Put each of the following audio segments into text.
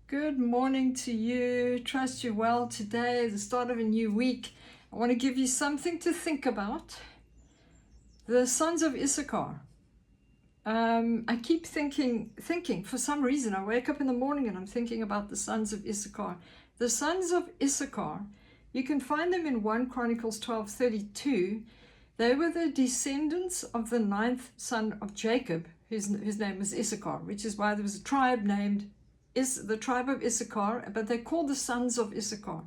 Good morning to you. Trust you're well today, the start of a new week. I want to give you something to think about. The sons of Issachar. I keep thinking, for some reason, I wake up in the morning and I'm thinking about the sons of Issachar. The sons of Issachar, you can find them in 1 Chronicles 12:32. They were the descendants of the 9th son of Jacob, whose name was Issachar, which is why there was a tribe named the tribe of Issachar, but they're called the sons of Issachar.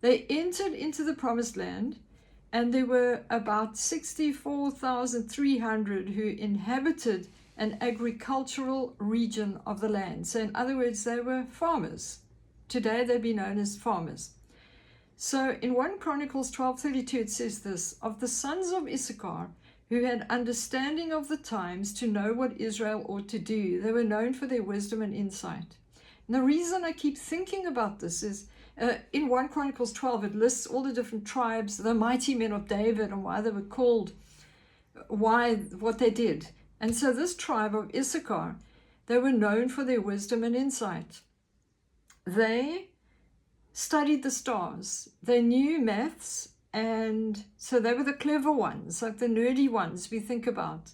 They entered into the promised land, and there were about 64,300 who inhabited an agricultural region of the land. So in other words, they were farmers. Today they'd be known as farmers. So in 1 Chronicles 12:32 it says this, of the sons of Issachar, who had understanding of the times to know what Israel ought to do. They were known for their wisdom and insight. And the reason I keep thinking about this is in 1 Chronicles 12, it lists all the different tribes, the mighty men of David, and why they were called, what they did. And so this tribe of Issachar, they were known for their wisdom and insight. They studied the stars. They knew maths. And so they were the clever ones, like the nerdy ones we think about.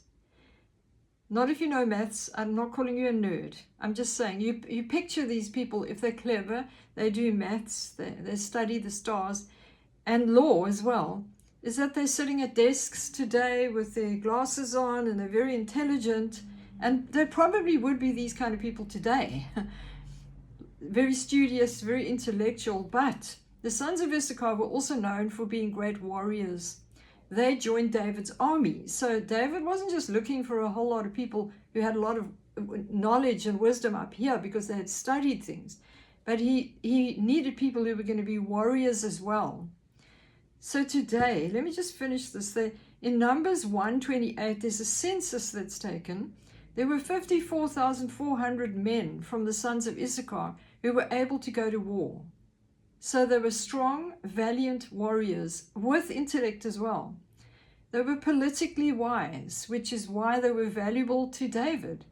Not if you know maths, I'm not calling you a nerd. I'm just saying, you picture these people, if they're clever, they do maths, they study the stars, and law as well, is that they're sitting at desks today with their glasses on, and they're very intelligent, and they probably would be these kind of people today. Very studious, very intellectual, but the sons of Issachar were also known for being great warriors. They joined David's army. So David wasn't just looking for a whole lot of people who had a lot of knowledge and wisdom up here because they had studied things. But he needed people who were going to be warriors as well. So today, let me just finish this. In Numbers 1:28, there's a census that's taken. There were 54,400 men from the sons of Issachar who were able to go to war. So they were strong, valiant warriors with intellect as well. They were politically wise, which is why they were valuable to David.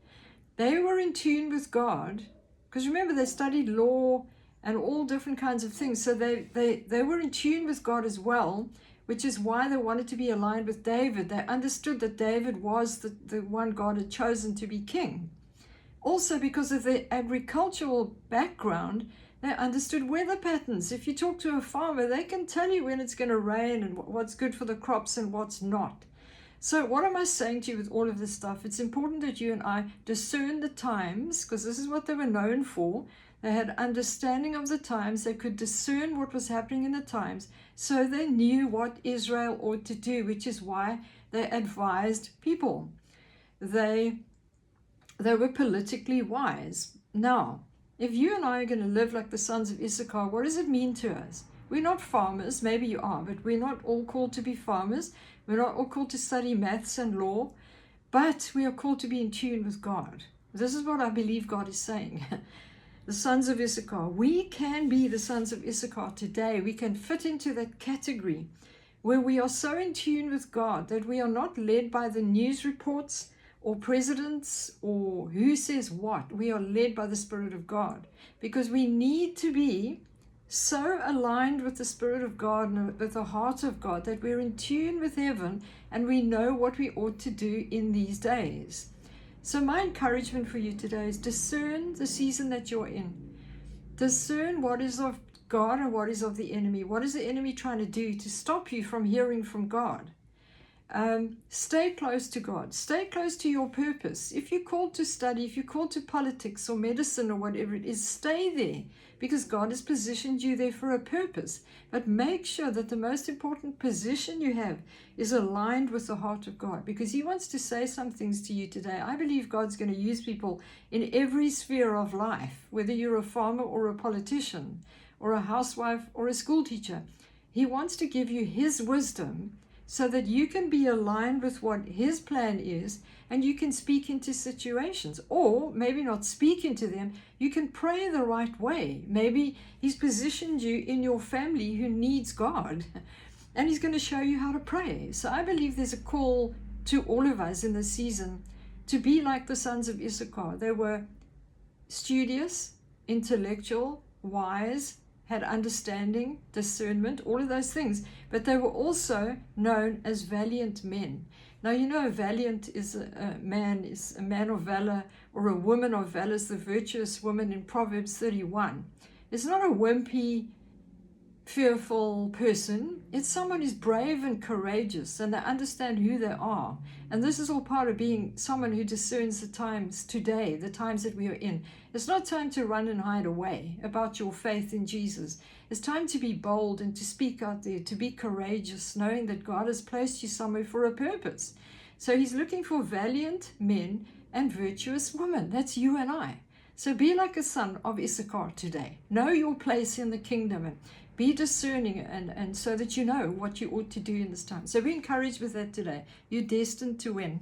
They were in tune with God, because remember, they studied law and all different kinds of things. So they were in tune with God as well, which is why they wanted to be aligned with David. They understood that David was the one God had chosen to be king. Also, because of their agricultural background, they understood weather patterns. If you talk to a farmer, they can tell you when it's going to rain and what's good for the crops and what's not. So what am I saying to you with all of this stuff? It's important that you and I discern the times, because this is what they were known for. They had understanding of the times. They could discern what was happening in the times. So they knew what Israel ought to do, which is why they advised people. They were politically wise. Now, if you and I are going to live like the sons of Issachar, what does it mean to us? We're not farmers. Maybe you are, but we're not all called to be farmers. We're not all called to study maths and law, but we are called to be in tune with God. This is what I believe God is saying. The sons of Issachar. We can be the sons of Issachar today. We can fit into that category where we are so in tune with God that we are not led by the news reports or presidents or who says what. We are led by the Spirit of God, because we need to be so aligned with the Spirit of God and with the heart of God that we're in tune with heaven and we know what we ought to do in these days. So my encouragement for you today is discern the season that you're in. Discern what is of God and what is of the enemy. What is the enemy trying to do to stop you from hearing from God? Stay close to God. Stay close to your purpose. If you're called to study, if you're called to politics or medicine or whatever it is, stay there, because God has positioned you there for a purpose. But make sure that the most important position you have is aligned with the heart of God, because He wants to say some things to you today. I believe God's going to use people in every sphere of life, whether you're a farmer or a politician or a housewife or a school teacher. He wants to give you His wisdom so that you can be aligned with what His plan is, and you can speak into situations, or maybe not speak into them. You can pray the right way. Maybe He's positioned you in your family who needs God, and He's going to show you how to pray. So I believe there's a call to all of us in this season to be like the sons of Issachar. They were studious, intellectual, wise, had understanding, discernment, all of those things. But they were also known as valiant men. Now, you know, valiant is a man of valor, or a woman of valor is the virtuous woman in Proverbs 31. It's not a wimpy, fearful person. It's someone who's brave and courageous, and they understand who they are. And this is all part of being someone who discerns the times today, the times that we are in. It's not time to run and hide away about your faith in Jesus. It's time to be bold and to speak out there, to be courageous, knowing that God has placed you somewhere for a purpose. So he's looking for valiant men and virtuous women. That's you and I. So be like a son of Issachar today. Know your place in the kingdom and be discerning, and so that you know what you ought to do in this time. So be encouraged with that today. You're destined to win.